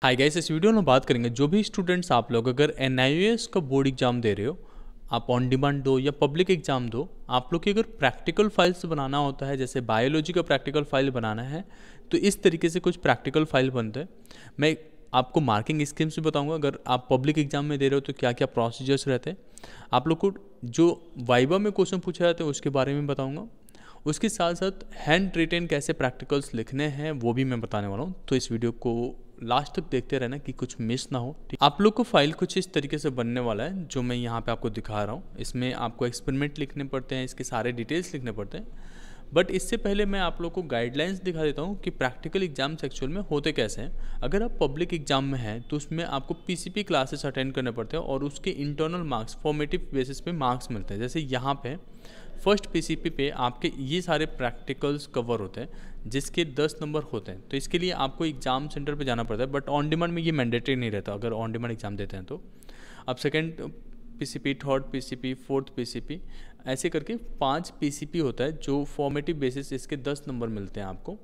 Hi guys, इस video में बात करेंगे जो भी स्टूडेंट्स आप लोग अगर एनआईओएस का बोर्ड एग्जाम दे रहे हो, आप ऑन डिमांड दो या पब्लिक एग्जाम दो, आप लोग की अगर प्रैक्टिकल फाइल्स बनाना होता है, जैसे बायोलॉजी का प्रैक्टिकल फाइल बनाना है तो इस तरीके से कुछ प्रैक्टिकल फाइल बनते हैं। मैं आपको मार्किंग स्कीम्स भी बताऊंगा, अगर आप पब्लिक एग्जाम में दे रहे हो तो क्या क्या प्रोसीजर्स रहते हैं, आप लोग को जो वाइवा में क्वेश्चन पूछे जाते हैं उसके बारे में बताऊँगा। उसके साथ साथ हैंड रिटेन कैसे प्रैक्टिकल्स लिखने हैं वो भी मैं बताने वाला हूँ, तो इस वीडियो को लास्ट तक देखते रहना कि कुछ मिस ना हो। ठीक, आप लोग को फाइल कुछ इस तरीके से बनने वाला है जो मैं यहाँ पे आपको दिखा रहा हूँ। इसमें आपको एक्सपेरिमेंट लिखने पड़ते हैं, इसके सारे डिटेल्स लिखने पड़ते हैं। बट इससे पहले मैं आप लोग को गाइडलाइंस दिखा देता हूँ कि प्रैक्टिकल एग्जाम्स एक्चुअल में होते कैसे हैं। अगर आप पब्लिक एग्जाम में हैं तो उसमें आपको पीसीपी क्लासेस अटेंड करने पड़ते हैं और उसके इंटरनल मार्क्स फॉर्मेटिव बेसिस पे मार्क्स मिलते हैं। जैसे यहाँ पे फर्स्ट पीसीपी पे आपके ये सारे प्रैक्टिकल्स कवर होते हैं जिसके 10 नंबर होते हैं, तो इसके लिए आपको एग्ज़ाम सेंटर पे जाना पड़ता है। बट ऑन डिमांड में ये मैंडेटरी नहीं रहता अगर ऑन डिमांड एग्ज़ाम देते हैं तो। अब second PCP, third PCP, fourth PCP, ऐसे करके 5 पीसीपी होता है जो फॉर्मेटिव बेसिस इसके 10 नंबर मिलते हैं आपको।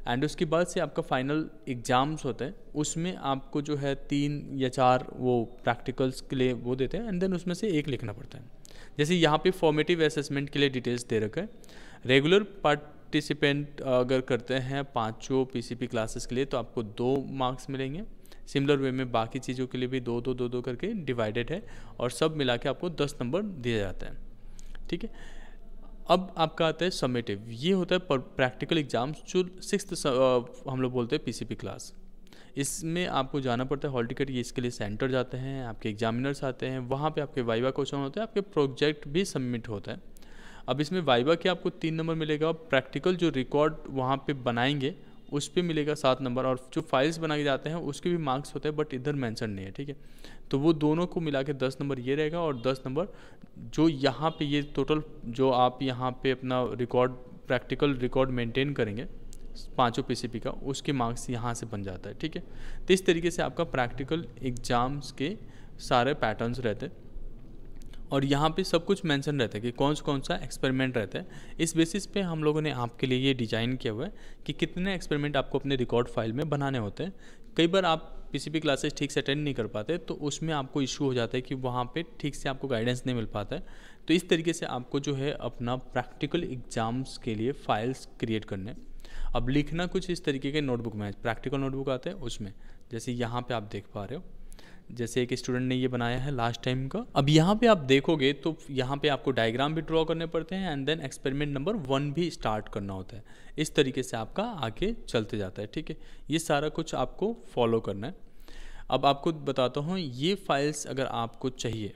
एंड उसके बाद से आपका फाइनल एग्ज़ाम्स होते हैं, उसमें आपको जो है 3 या 4 वो प्रैक्टिकल्स के लिए वो देते हैं एंड देन उसमें से एक लिखना पड़ता है। जैसे यहाँ पे फॉर्मेटिव असेसमेंट के लिए डिटेल्स दे रखा है। रेगुलर पार्टिसिपेंट अगर करते हैं 5 पीसीपी क्लासेस के लिए तो आपको 2 मार्क्स मिलेंगे। सिमिलर वे में बाकी चीज़ों के लिए भी 2 करके डिवाइडेड है और सब मिला के आपको 10 नंबर दिया जाता है। ठीक है, अब आपका आता है समेटिव। ये होता है प्रैक्टिकल एग्जाम्स जो 6th हम लोग बोलते हैं पीसीपी क्लास। इसमें आपको जाना पड़ता है हॉल टिकट, ये इसके लिए सेंटर जाते हैं, आपके एग्जामिनर्स आते हैं, वहाँ पे आपके वाइवा क्वेश्चन होते हैं, आपके प्रोजेक्ट भी सबमिट होता है। अब इसमें वाइवा के आपको 3 नंबर मिलेगा, प्रैक्टिकल जो रिकॉर्ड वहाँ पे बनाएंगे उस पर मिलेगा 7 नंबर, और जो फाइल्स बनाए जाते हैं उसके भी मार्क्स होते हैं बट इधर मेंशन नहीं है। ठीक है, तो वो दोनों को मिला के 10 नंबर ये रहेगा और 10 नंबर जो यहाँ पे ये टोटल जो आप यहाँ पे अपना रिकॉर्ड प्रैक्टिकल रिकॉर्ड मेंटेन करेंगे 5 पीसीपी का, उसके मार्क्स यहाँ से बन जाता है। ठीक है, तो इस तरीके से आपका प्रैक्टिकल एग्जाम्स के सारे पैटर्न्स रहते हैं और यहाँ पे सब कुछ मेंशन रहता है कि कौन सा एक्सपेरिमेंट रहता है। इस बेसिस पे हम लोगों ने आपके लिए ये डिज़ाइन किया हुआ है कि कितने एक्सपेरिमेंट आपको अपने रिकॉर्ड फाइल में बनाने होते हैं। कई बार आप पीसीपी क्लासेस ठीक से अटेंड नहीं कर पाते तो उसमें आपको इशू हो जाता है कि वहाँ पे ठीक से आपको गाइडेंस नहीं मिल पाता है। तो इस तरीके से आपको जो है अपना प्रैक्टिकल एग्जाम्स के लिए फ़ाइल्स क्रिएट करने। अब लिखना कुछ इस तरीके के नोटबुक में, प्रैक्टिकल नोटबुक आते हैं उसमें, जैसे यहाँ पे आप देख पा रहे हो, जैसे एक स्टूडेंट ने ये बनाया है लास्ट टाइम का। अब यहाँ पे आप देखोगे तो यहाँ पे आपको डायग्राम भी ड्रॉ करने पड़ते हैं एंड देन एक्सपेरिमेंट नंबर 1 भी स्टार्ट करना होता है। इस तरीके से आपका आगे चलते जाता है। ठीक है, ये सारा कुछ आपको फॉलो करना है। अब आपको बताता हूँ, ये फाइल्स अगर आपको चाहिए,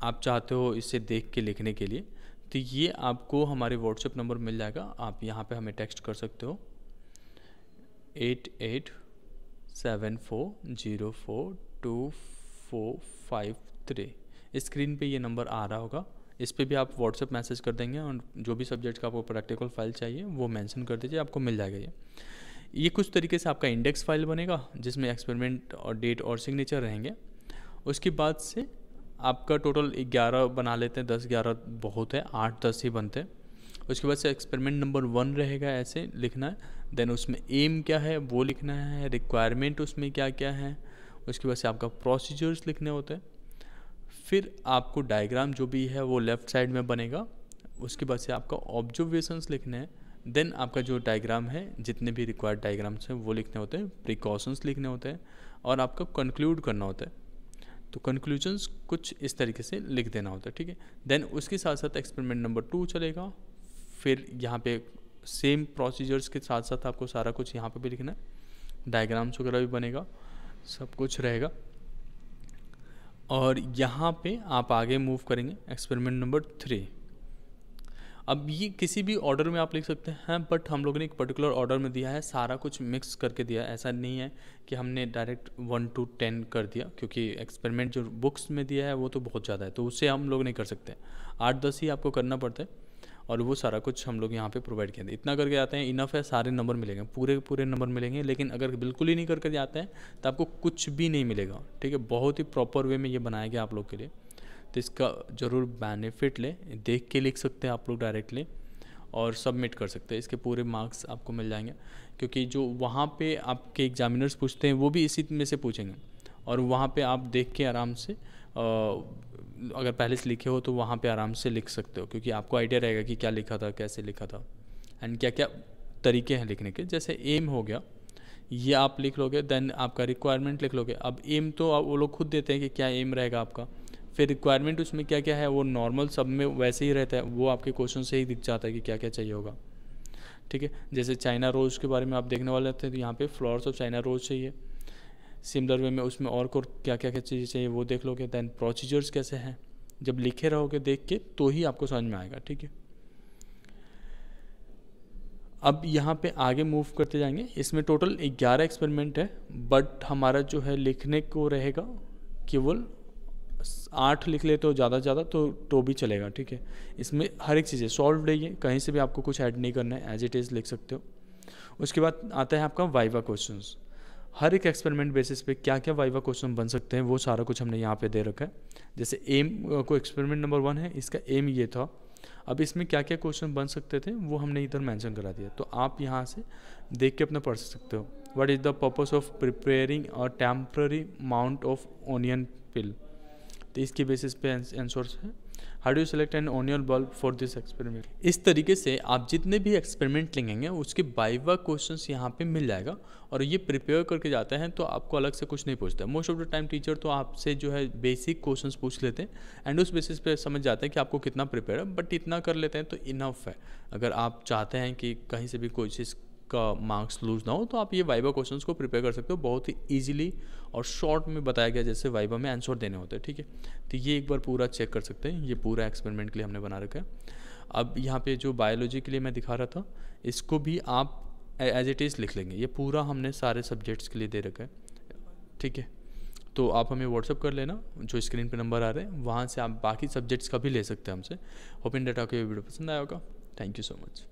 आप चाहते हो इसे देख के लिखने के लिए, तो ये आपको हमारे व्हाट्सएप नंबर मिल जाएगा। आप यहाँ पे हमें टेक्स्ट कर सकते हो 8874042453। स्क्रीन पे ये नंबर आ रहा होगा, इस पे भी आप व्हाट्सएप मैसेज कर देंगे और जो भी सब्जेक्ट का आपको प्रैक्टिकल फाइल चाहिए वो मेंशन कर दीजिए, आपको मिल जाएगा। ये कुछ तरीके से आपका इंडेक्स फाइल बनेगा जिसमें एक्सपेरिमेंट और डेट और सिग्नेचर रहेंगे। उसके बाद से आपका टोटल 11 बना लेते हैं, 10-11 बहुत है, 8-10 ही बनते हैं। उसके बाद से एक्सपेरिमेंट नंबर 1 रहेगा, ऐसे लिखना है। देन उसमें एम क्या है वो लिखना है, रिक्वायरमेंट उसमें क्या क्या है। उसके बाद से आपका प्रोसीजर्स लिखने होते हैं। फिर आपको डायग्राम जो भी है वो लेफ़्ट साइड में बनेगा। उसके बाद से आपका ऑब्जर्वेशंस लिखने हैं। देन आपका जो डायग्राम है, जितने भी रिक्वायर्ड डायग्राम्स हैं वो लिखने होते हैं, प्रिकॉशंस लिखने होते हैं और आपका कंक्लूड करना होता है। तो कंक्लूजन्स कुछ इस तरीके से लिख देना होता है। ठीक है, देन उसके साथ साथ एक्सपेरिमेंट नंबर 2 चलेगा। फिर यहाँ पे सेम प्रोसीजर्स के साथ साथ आपको सारा कुछ यहाँ पे भी लिखना है, डायग्राम्स वगैरह भी बनेगा, सब कुछ रहेगा। और यहाँ पे आप आगे मूव करेंगे एक्सपेरिमेंट नंबर 3। अब ये किसी भी ऑर्डर में आप लिख सकते हैं, बट हम लोगों ने एक पर्टिकुलर ऑर्डर में दिया है, सारा कुछ मिक्स करके दिया है। ऐसा नहीं है कि हमने डायरेक्ट 1 to 10 कर दिया, क्योंकि एक्सपेरिमेंट जो बुक्स में दिया है वो तो बहुत ज़्यादा है, तो उससे हम लोग नहीं कर सकते। 8-10 ही आपको करना पड़ता है और वो सारा कुछ हम लोग यहाँ पे प्रोवाइड किया। इतना करके आते हैं, इनफ है, सारे नंबर मिलेंगे, पूरे नंबर मिलेंगे। लेकिन अगर बिल्कुल ही नहीं करके जाते हैं तो आपको कुछ भी नहीं मिलेगा। ठीक है, बहुत ही प्रॉपर वे में ये बनाया गया आप लोग के लिए, तो इसका ज़रूर बेनिफिट लें। देख के लिख सकते हैं आप लोग डायरेक्टली। और सबमिट कर सकते हैं। इसके पूरे मार्क्स आपको मिल जाएंगे, क्योंकि जो वहाँ पे आपके एग्जामिनर्स पूछते हैं वो भी इसी में से पूछेंगे, और वहाँ पे आप देख के आराम से अगर पहले से लिखे हो तो वहाँ पे आराम से लिख सकते हो, क्योंकि आपको आइडिया रहेगा कि क्या लिखा था, कैसे लिखा था, एंड क्या क्या तरीके हैं लिखने के। जैसे एम हो गया, ये आप लिख लोगे, देन आपका रिक्वायरमेंट लिख लोगे। अब एम तो वो लोग खुद देते हैं कि क्या एम रहेगा आपका, फिर रिक्वायरमेंट उसमें क्या क्या है वो नॉर्मल सब में वैसे ही रहता है, वो आपके क्वेश्चन से ही दिख जाता है कि क्या क्या चाहिए होगा। ठीक है, जैसे चाइना रोज़ के बारे में आप देखने वाले थे तो यहाँ पे फ्लावर्स ऑफ चाइना रोज़ चाहिए। सिमिलर वे में उसमें और क्या क्या क्या चीज़ें चाहिए वो देख लोगे। दैन प्रोसीजर्स कैसे हैं, जब लिखे रहोगे देख के तो ही आपको समझ में आएगा। ठीक है, अब यहाँ पे आगे मूव करते जाएंगे। इसमें टोटल 11 एक्सपेरिमेंट है, बट हमारा जो है लिखने को रहेगा केवल 8 लिख ले तो ज़्यादा से ज़्यादा तो भी चलेगा। ठीक है, इसमें हर एक चीज़ें सॉल्व है, कहीं से भी आपको कुछ ऐड नहीं करना है, एज इट इज़ लिख सकते हो। उसके बाद आता है आपका वाइवा क्वेश्चंस। हर एक एक्सपेरिमेंट बेसिस पे क्या क्या वाइवा क्वेश्चन बन सकते हैं वो सारा कुछ हमने यहाँ पे दे रखा है। जैसे एम को एक्सपेरिमेंट नंबर 1 है, इसका एम ये था। अब इसमें क्या क्या क्वेश्चन बन सकते थे वो हमने इधर मेंशन करा दिया, तो आप यहाँ से देख के अपना पढ़ सकते हो। What is the purpose of preparing a temporary amount of onion peel, तो इसके बेसिस पे आंसर्स है। How do you select an onion bulb for this experiment. इस तरीके से आप जितने भी एक्सपेरिमेंट लिखेंगे उसके बाइवा क्वेश्चंस यहाँ पे मिल जाएगा, और ये प्रिपेयर करके जाते हैं तो आपको अलग से कुछ नहीं पूछता है। Most of the time teacher तो आपसे जो है बेसिक क्वेश्चंस पूछ लेते हैं, एंड उस बेसिस पे समझ जाते हैं कि आपको कितना प्रिपेयर है, बट इतना कर लेते हैं तो इनफ है। अगर आप चाहते हैं कि कहीं से भी कोई चीज़ का मार्क्स लूज ना हो तो आप ये वाइवा क्वेश्चंस को प्रिपेयर कर सकते हो। बहुत ही इजीली और शॉर्ट में बताया गया जैसे वाइवा में आंसर देने होते हैं। ठीक है, तो ये एक बार पूरा चेक कर सकते हैं, ये पूरा एक्सपेरिमेंट के लिए हमने बना रखा है। अब यहाँ पे जो बायोलॉजी के लिए मैं दिखा रहा था, इसको भी आप एज इट इज़ लिख लेंगे। ये पूरा हमने सारे सब्जेक्ट्स के लिए दे रखा है। ठीक है, तो आप हमें व्हाट्सअप कर लेना, जो स्क्रीन पे नंबर आ रहे हैं वहाँ से आप बाकी सब्जेक्ट्स का भी ले सकते हैं हमसे। होप इन डेट आपको ये वीडियो पसंद आया होगा। Thank you so much.